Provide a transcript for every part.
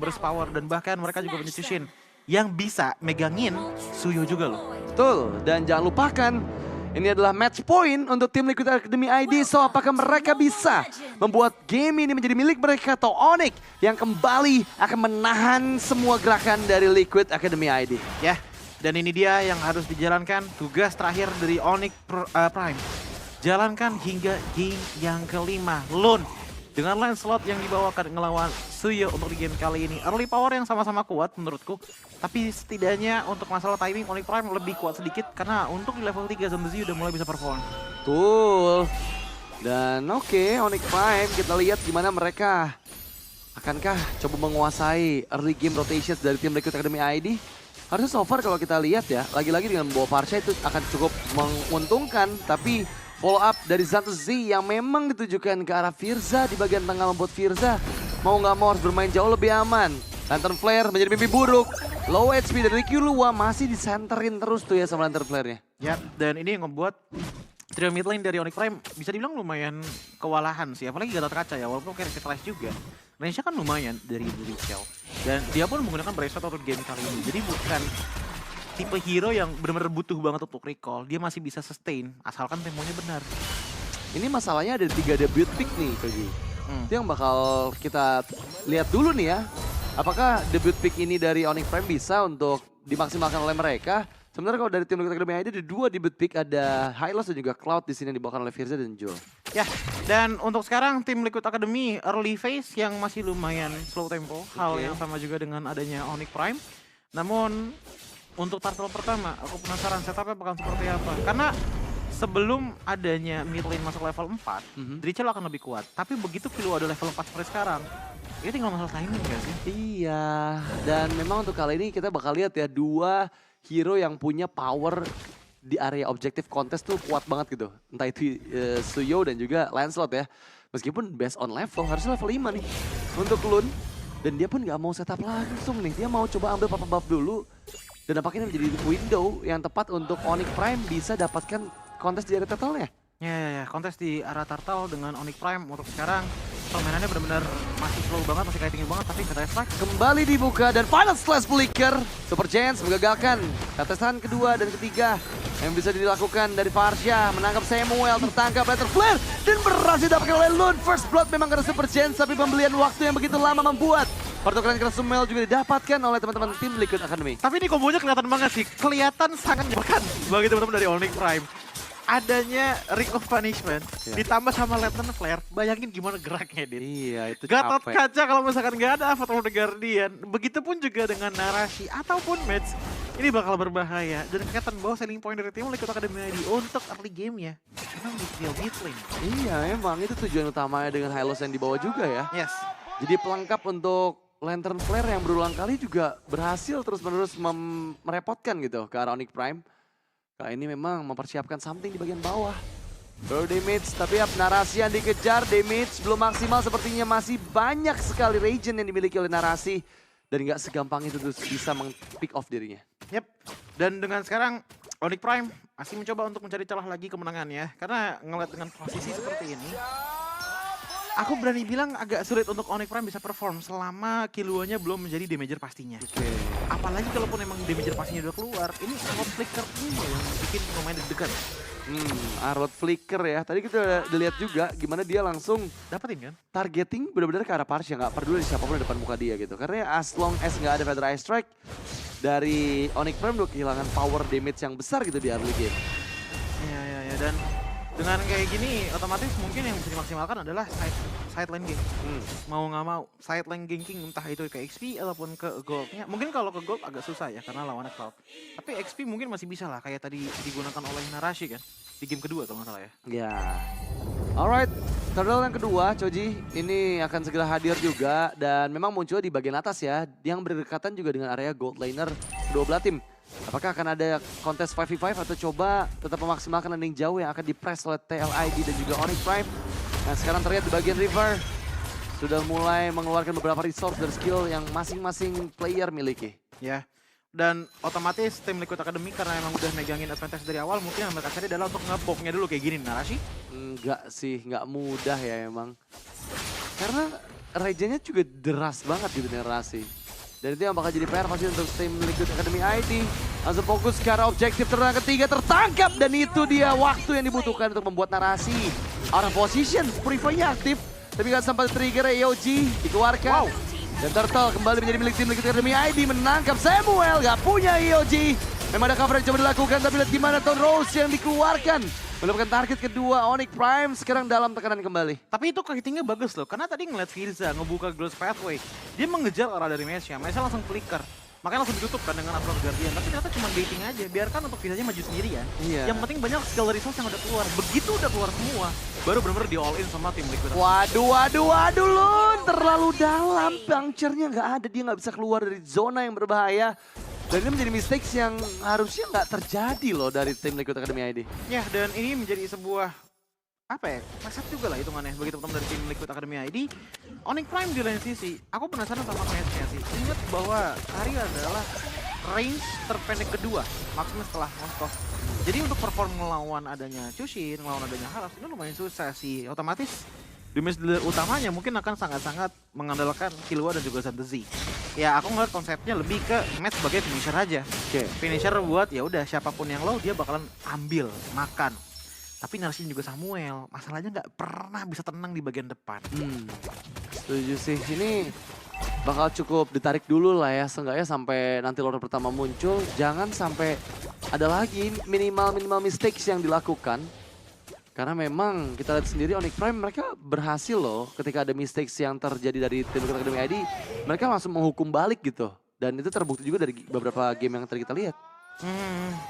burst power, dan bahkan mereka juga punya Chushin yang bisa megangin Suyo juga loh. Betul, dan jangan lupakan ini adalah match point untuk tim Liquid Academy ID. So apakah mereka bisa membuat game ini menjadi milik mereka atau Onyx yang kembali akan menahan semua gerakan dari Liquid Academy ID? Ya, dan ini dia yang harus dijalankan, tugas terakhir dari Onyx Prime. Jalankan hingga game yang kelima. Lun dengan Lancelot yang dibawakan ngelawan Suyo untuk di game kali ini. Early power yang sama-sama kuat menurutku. Tapi setidaknya untuk masalah timing Onyx Prime lebih kuat sedikit. Karena untuk di level 3 Zambezi udah mulai bisa perform. Betul. Dan oke, Onyx Prime kita lihat gimana mereka akankah coba menguasai early game rotations dari tim Liquid Academy ID. Harusnya so far kalau kita lihat ya, lagi-lagi dengan membawa Parsha itu akan cukup menguntungkan. Tapi follow up dari Zambezi yang memang ditujukan ke arah Firza di bagian tengah, membuat Firza mau nggak mau harus bermain jauh lebih aman. Lantern Flare menjadi mimpi buruk. Low HP dari Killua masih disenterin terus tuh ya sama Lantern Flare-nya. Ya, dan ini yang membuat trio mid lane dari Onyx Prime bisa dibilang lumayan kewalahan sih. Apalagi Gatot Kaca ya, walaupun kayak Revitalize juga. Range-nya kan lumayan dari Shell. Dan dia pun menggunakan Bracelet untuk game kali ini. Jadi bukan tipe hero yang benar-benar butuh banget untuk recall. Dia masih bisa sustain, asalkan temponya benar. Ini masalahnya ada 3 debut pick nih, Koji. Itu yang bakal kita lihat dulu nih ya. Apakah debut pick ini dari Onyx Prime bisa untuk dimaksimalkan oleh mereka? Sebenarnya kalau dari tim Liquid Academy ID ada 2 debut pick, ada Hylos dan juga Cloud di sini yang dibawakan oleh Firza dan Joel. Ya, dan untuk sekarang tim Liquid Academy early phase yang masih lumayan slow tempo. Hal yang sama juga dengan adanya Onyx Prime. Namun untuk turtle pertama, aku penasaran setupnya bakal seperti apa. Karena sebelum adanya mid lane masuk level 4, Drichel akan lebih kuat. Tapi begitu Killua ada level 4 seperti sekarang, ini tinggal masalah timing gak sih? Iya, dan memang untuk kali ini kita bakal lihat ya 2 hero yang punya power di area objektif contest tuh kuat banget gitu. Entah itu Suyo dan juga Lancelot ya. Meskipun based on level, harusnya level 5 nih untuk Lun. Dan dia pun gak mau setup langsung nih, dia mau coba ambil papa buff dulu. Dan nampaknya menjadi window yang tepat untuk Onyx Prime bisa dapatkan kontes di area turtle-nya. Ya, kontes di arah turtle dengan Onyx Prime untuk sekarang permainannya benar-benar masih slow banget, masih kayak tinggi banget, tapi Vertex Strike Kembali dibuka dan final slash flicker. Super Giants menggagalkan tetesan kedua dan ketiga yang bisa dilakukan dari Parsha. Menangkap Samuel, tertangkap Lantern Flare dan berhasil didapatkan oleh Lun. First blood memang karena Super Giants, tapi pembelian waktu yang begitu lama membuat pertukaran Krasumel juga didapatkan oleh teman-teman tim Liquid Academy. Tapi ini kombonya kelihatan banget sih, kelihatan sangat menyenangkan bagi teman-teman dari Onyx Prime. Adanya Ring of Punishment ditambah sama Lantern Flare, bayangin gimana geraknya, Din. Iya, itu Gatot capek. Kaca kalau misalkan nggak ada Avatar of the Guardian, begitupun juga dengan narasi ataupun match, ini bakal berbahaya. Dan kelihatan bahwa selling point dari tim Liquid Academy ID untuk early game-nya memang di field mid lane. Iya, emang itu tujuan utamanya dengan Hylos yang dibawa juga ya. Yes. Jadi pelengkap untuk Lantern Flare yang berulang kali juga berhasil terus-menerus merepotkan gitu ke arah Onyx Prime. Kali ini memang mempersiapkan something di bagian bawah. Baru damage, tapi narasi yang dikejar, damage belum maksimal sepertinya masih banyak sekali regen yang dimiliki oleh narasi. Dan nggak segampang itu terus bisa meng-pick off dirinya. Yep. Dan dengan sekarang Onyx Prime masih mencoba untuk mencari celah lagi kemenangannya. Karena ngeliat dengan posisi seperti ini, aku berani bilang agak sulit untuk Onyx Prime bisa perform selama Killuanya belum menjadi damager pastinya. Apalagi kalaupun emang damager pastinya udah keluar, ini Arrow Flicker ini yang bikin lumayan deg-degan. Arrow Flicker ya, tadi kita udah lihat juga gimana dia langsung Dapetin kan? targeting benar-benar ke arah Parsha, nggak peduli siapapun di depan muka dia gitu. Karena as long as nggak ada Feather Eye Strike dari Onyx Prime udah kehilangan power damage yang besar gitu di early game. Ya. Dan dengan kayak gini, otomatis mungkin yang bisa dimaksimalkan adalah side lane gank. Mau nggak mau, side lane ganking entah itu ke XP ataupun ke goldnya. Mungkin kalau ke gold agak susah ya, karena lawannya Cloud. Tapi XP mungkin masih bisa lah, kayak tadi digunakan oleh Narashi kan. Di game kedua kalau nggak salah ya. Ya. Alright, turtle yang kedua, Choji, ini akan segera hadir juga. Dan memang muncul di bagian atas ya, yang berdekatan juga dengan area gold laner kedua belah tim. Apakah akan ada kontes 5v5 atau coba tetap memaksimalkan landing jauh yang akan dipress oleh TLID dan juga Onyx Prime. Nah sekarang terlihat di bagian river, sudah mulai mengeluarkan beberapa resource dan skill yang masing-masing player miliki. Ya. Dan otomatis tim Liquid Academy karena emang udah megangin advantage dari awal, mungkin yang mereka cari adalah untuk ngeboknya dulu kayak gini Narashi. Enggak sih, enggak mudah ya emang. Karena rejanya juga deras banget gitu narasi. Dan itu yang bakal jadi PR pasti untuk tim Liquid Academy ID. Langsung fokus ke arah objektif terang ketiga tertangkap. Dan itu dia waktu yang dibutuhkan untuk membuat narasi. Out of position, Purify-nya aktif. Tapi gak sempat trigger EOG dikeluarkan. Dan Turtle kembali menjadi milik tim Liquid Academy ID. Menangkap Samuel, gak punya EOG. Memang ada cover yang coba dilakukan, tapi lihat gimana Tone Rose yang dikeluarkan. Mendapatkan target kedua, Onyx Prime sekarang dalam tekanan kembali. Tapi itu hittingnya bagus loh, karena tadi ngeliat Firza ngebuka Glow's Pathway. Dia mengejar arah dari Mesha, Mesha langsung flicker. Makanya langsung ditutup kan dengan Afro Guardian. Tapi ternyata cuma baiting aja, biarkan untuk Firzanya maju sendiri ya. Iya. Yang penting banyak skill resource yang udah keluar. Begitu udah keluar semua, baru bener-bener di all in sama tim Liquid. Waduh Lun, terlalu dalam. Puncture-nya nggak ada, dia nggak bisa keluar dari zona yang berbahaya. Dan ini menjadi mistakes yang harusnya nggak terjadi loh dari tim Liquid Academy ID. Ya, dan ini menjadi sebuah apa ya, reset juga lah hitungannya bagi teman-teman dari tim Liquid Academy ID. Onyx Prime di lain sisi, aku penasaran sama match-nya sih. Ingat bahwa Kari adalah range terpendek kedua, maksudnya setelah Moskov. Jadi untuk perform melawan adanya Chushin, melawan adanya Haras, ini lumayan susah sih. Otomatis damage dealer utamanya mungkin akan sangat-sangat mengandalkan Killua dan juga Zantezi. Ya aku ngeliat konsepnya lebih ke match sebagai finisher aja. Finisher buat ya udah siapapun yang low dia bakalan ambil, makan. Tapi narasinya juga Samuel, masalahnya nggak pernah bisa tenang di bagian depan. Setuju sih, ini bakal cukup ditarik dulu lah ya, seenggaknya sampai nanti Lord pertama muncul, jangan sampai ada lagi minimal mistakes yang dilakukan. Karena memang kita lihat sendiri Onyx Prime mereka berhasil loh ketika ada mistakes yang terjadi dari tim Liquid Academy ID, mereka langsung menghukum balik gitu. Dan itu terbukti juga dari beberapa game yang tadi kita lihat.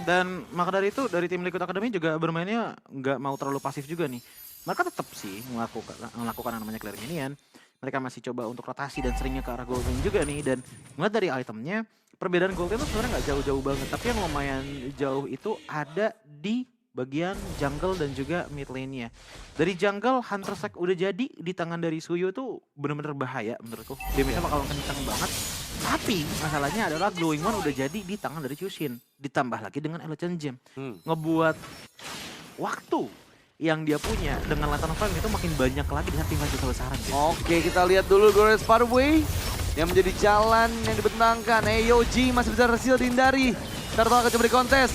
Dan maka dari itu dari tim Liquid Academy juga bermainnya nggak mau terlalu pasif juga nih. Mereka tetap sih melakukan yang namanya clear minion. Mereka masih coba untuk rotasi dan seringnya ke arah golden juga nih. Dan melihat dari itemnya, perbedaan golden itu sebenarnya nggak jauh-jauh banget. Tapi yang lumayan jauh itu ada di bagian jungle dan juga mid lane-nya. Dari jungle, Hunter Sack udah jadi di tangan dari Suyo tuh bener-bener bahaya menurutku. Damage-nya bakal kencang banget. Tapi masalahnya adalah Glowing One udah jadi di tangan dari Chushin. Ditambah lagi dengan Eloquent Gem. Ngebuat waktu yang dia punya dengan Lantern Flame itu makin banyak lagi di saat tinggal juta besaran. Oke, kita lihat dulu Glorious Pathway yang menjadi jalan yang dibentangkan. EOG masih bisa berhasil dihindari. Turtle akan coba di kontes.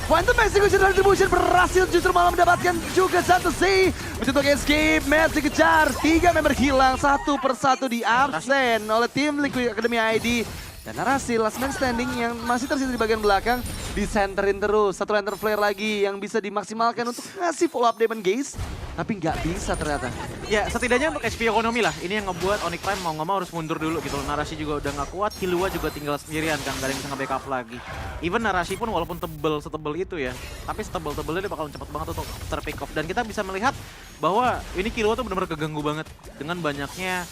Phantom Execution dan Retribution berhasil justru malah mendapatkan juga Zantezi. Mencoba escape, match dikejar. 3 member hilang, satu persatu di absen oleh tim Liquid Academy ID. Dan narasi last man standing yang masih tersisa di bagian belakang disenterin terus. Satu lantern flare lagi yang bisa dimaksimalkan untuk ngasih follow up Demon Gaze. Tapi nggak bisa ternyata. Ya setidaknya untuk HP ekonomi lah. Ini yang ngebuat Onyx Prime mau nggak mau harus mundur dulu gitu. Narasi juga udah nggak kuat. Killua juga tinggal sendirian kan. Gak ada yang bisa nge-backup lagi. Even narasi pun walaupun setebel itu ya. Tapi setebel-tebelnya dia bakalan cepat banget untuk terpick off. Dan kita bisa melihat bahwa ini Killua tuh benar-benar keganggu banget. Dengan banyaknya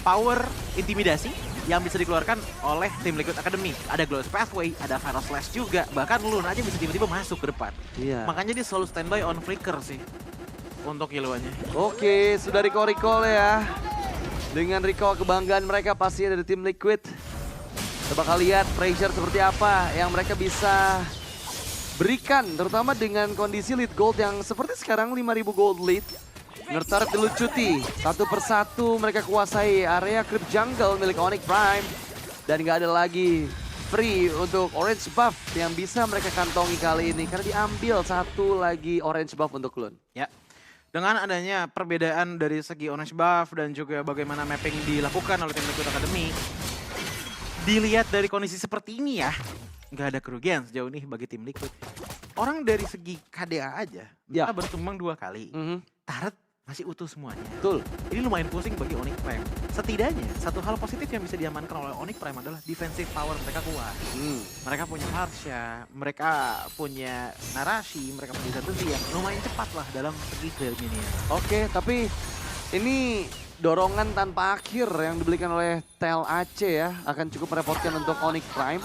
power intimidasi yang bisa dikeluarkan oleh tim Liquid Academy. Ada Glorious Pathway, ada Final Slash juga. Bahkan Lun aja bisa tiba-tiba masuk ke depan. Iya. Makanya dia selalu standby on flicker sih untuk Killua-nya. Oke, sudah recall ya. Dengan recall kebanggaan mereka pastinya dari tim Liquid. Kita bakal lihat pressure seperti apa yang mereka bisa berikan. Terutama dengan kondisi lead gold yang seperti sekarang 5.000 gold lead. Nertarik dilucuti, satu persatu mereka kuasai area creep jungle milik Onyx Prime. Dan gak ada lagi free untuk orange buff yang bisa mereka kantongi kali ini. Karena diambil satu lagi orange buff untuk Lun. Ya, dengan adanya perbedaan dari segi orange buff dan juga bagaimana mapping dilakukan oleh tim Liquid Academy. Dilihat dari kondisi seperti ini ya, gak ada kerugian sejauh ini bagi tim Liquid. Orang dari segi KDA aja, mereka baru tumbang 2 kali. Turret masih utuh semuanya. Betul. Ini lumayan pusing bagi Onyx Prime. Setidaknya satu hal positif yang bisa diamankan oleh Onyx Prime adalah defensive power mereka kuat. Mereka punya Harsha, mereka punya narasi, mereka punya Zantezi yang lumayan cepat lah dalam segi clear minion. Oke, tapi ini dorongan tanpa akhir yang diberikan oleh Tel AC ya akan cukup merepotkan untuk Onyx Prime.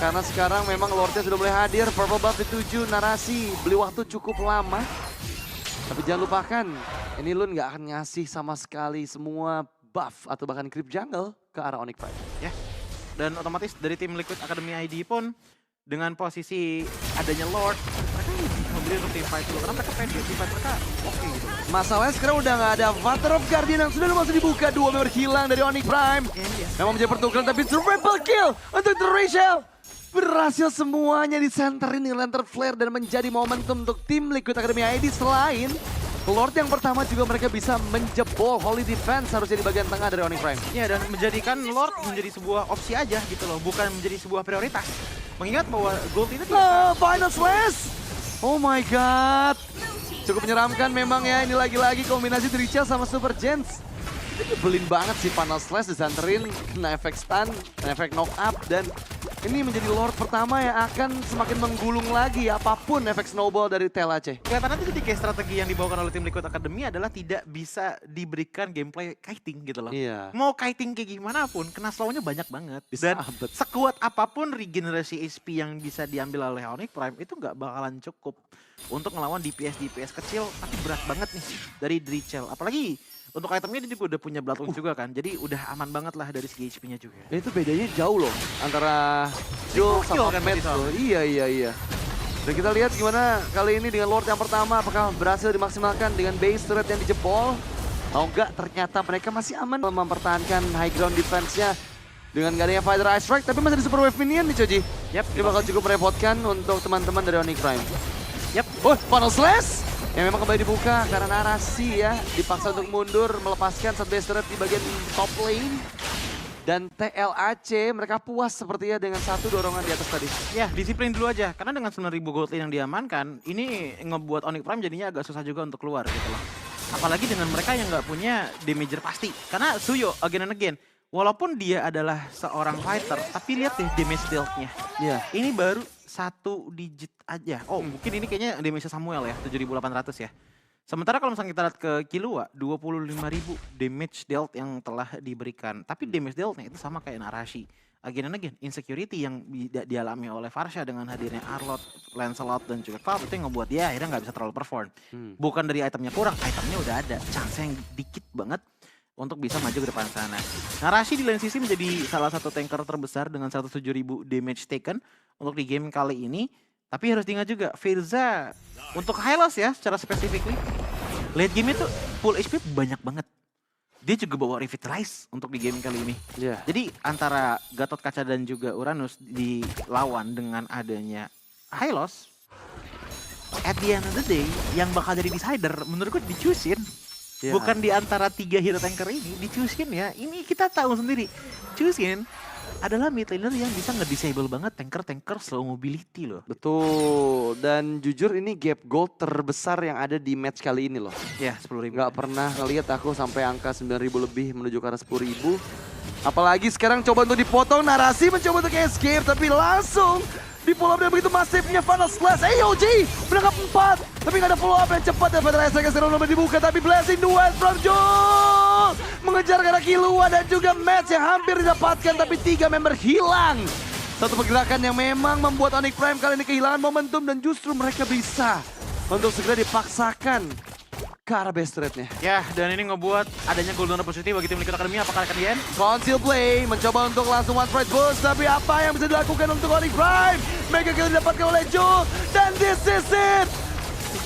Karena sekarang memang Lordnya sudah mulai hadir, purple buff dituju narasi, beli waktu cukup lama. Tapi jangan lupakan, ini Lun nggak akan ngasih sama sekali semua buff atau bahkan creep jungle ke arah Onyx Prime. Ya, dan otomatis dari tim Liquid Academy ID pun dengan posisi adanya Lord, mereka lebih sendiri untuk team fight dulu. Karena mereka pede, team fight mereka oke gitu. Masalahnya sekarang udah nggak ada Father of Guardian yang sudah langsung dibuka. Dua member hilang dari Onyx Prime. Memang menjadi pertukaran tapi triple kill untuk The Rachel. Berhasil semuanya disenterin dengan lantern flare dan menjadi momentum untuk tim Liquid Academy ID. Selain Lord yang pertama juga mereka bisa menjebol Holy Defense harusnya di bagian tengah dari Onyx Prime. Ya, dan menjadikan Lord menjadi sebuah opsi aja gitu loh, bukan menjadi sebuah prioritas. Mengingat bahwa gold itu Final Slash! Oh my god! Cukup menyeramkan memang ya, ini lagi-lagi kombinasi Drichel sama Super Gents. Itu nyebelin banget sih Final Slash disanterin, kena efek stun, kena efek knock up, dan ini menjadi Lord pertama yang akan semakin menggulung lagi apapun efek snowball dari TLAC. kelihatan nanti ketika strategi yang dibawakan oleh tim Liquid Academy adalah tidak bisa diberikan gameplay kiting gitu loh. Iya. Mau kiting kayak gimana pun, kena slow-nya banyak banget. Dan Disabet. sekuat apapun regenerasi HP yang bisa diambil oleh Onyx Prime itu nggak bakalan cukup untuk ngelawan DPS kecil, tapi berat banget nih dari Drichel. Apalagi untuk itemnya dia juga udah punya Blood Wound juga kan, jadi udah aman banget lah dari segi HP-nya juga. Itu bedanya jauh loh antara Joel sama kan Matt berarti, loh. Iya. Dan kita lihat gimana kali ini dengan Lord yang pertama, apakah berhasil dimaksimalkan dengan base turret yang dijebol? Atau enggak, ternyata mereka masih aman mempertahankan high ground defense-nya dengan gak adanya Fighter Ice Strike, tapi masih ada Super Wave Minion nih Choji. Yap, Ini bakal cukup merepotkan untuk teman-teman dari Onyx Prime. Yap. Oh, Final Slash! Yang memang kembali dibuka karena narasi ya, dipaksa untuk mundur, melepaskan set base turret di bagian top lane. Dan TLAC mereka puas sepertinya dengan satu dorongan di atas tadi. Ya, disiplin dulu aja. Karena dengan 9.000 gold lane yang diamankan, ini ngebuat Onyx Prime jadinya agak susah juga untuk keluar gitu loh. Apalagi dengan mereka yang nggak punya damager pasti. Karena Suyo, again and again, walaupun dia adalah seorang fighter, tapi lihat deh damage dealt-nya. Iya. Ini baru 1 digit aja. Oh, mungkin ini kayaknya damage Samuel ya, 7.800 ya. Sementara kalau misalnya kita lihat ke Killua, 25.000 damage dealt yang telah diberikan. Tapi damage dealt-nya itu sama kayak Narashi. Again and again, insecurity yang dialami oleh Varsha dengan hadirnya Arlott, Lancelot, dan juga Cloud itu yang ngebuat dia akhirnya nggak bisa terlalu perform. Bukan dari itemnya kurang, itemnya udah ada. Chance yang dikit banget untuk bisa maju ke depan sana. Narashi di lain sisi menjadi salah satu tanker terbesar dengan 107.000 damage taken untuk di game kali ini. Tapi harus diingat juga, Firza untuk Hylos ya secara spesifikly, late game itu full HP banyak banget. Dia juga bawa Revitalize untuk di game kali ini. Iya. Jadi antara Gatot Kaca dan juga Uranus dilawan dengan adanya Hylos, at the end of the day, yang bakal jadi decider menurutku dicusin. Yeah. Bukan di antara 3 hero tanker ini, dicusin ya. Ini kita tahu sendiri. Cusin adalah mid laner yang bisa nge-disable banget tanker-tanker slow mobility loh. Betul. Dan jujur ini gap gold terbesar yang ada di match kali ini loh. Ya, 10.000. Nggak pernah ngeliat aku sampai angka 9.000 lebih menuju ke arah 10.000. Apalagi sekarang coba untuk dipotong, Narasi mencoba untuk escape, tapi langsung di follow up dengan begitu masifnya Final Slash. AOG menangkap 4, tapi nggak ada follow up yang cepat dan Federasi sekarang belum dibuka, tapi Blessing duet from Joel mengejar karena Killua dan juga match yang hampir didapatkan, tapi 3 member hilang. Satu pergerakan yang memang membuat Onyx Prime kali ini kehilangan momentum dan justru mereka bisa untuk segera dipaksakan ke arah base turret-nya. Ya, dan ini ngebuat adanya golden opportunity bagi tim Liquid Academy. Apakah akan di-end? Conceal play, mencoba untuk langsung one strike boost, tapi apa yang bisa dilakukan untuk Onyx Prime? Mega kill didapatkan oleh Joe, dan this is it!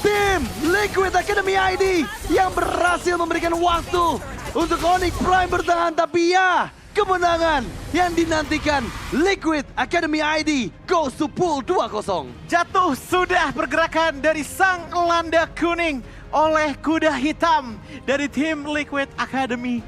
Tim Liquid Academy ID yang berhasil memberikan waktu untuk Onyx Prime bertahan, tapi ya, kemenangan yang dinantikan Liquid Academy ID goes to pool 2-0. Jatuh sudah pergerakan dari sang landa kuning oleh kuda hitam dari tim Liquid Academy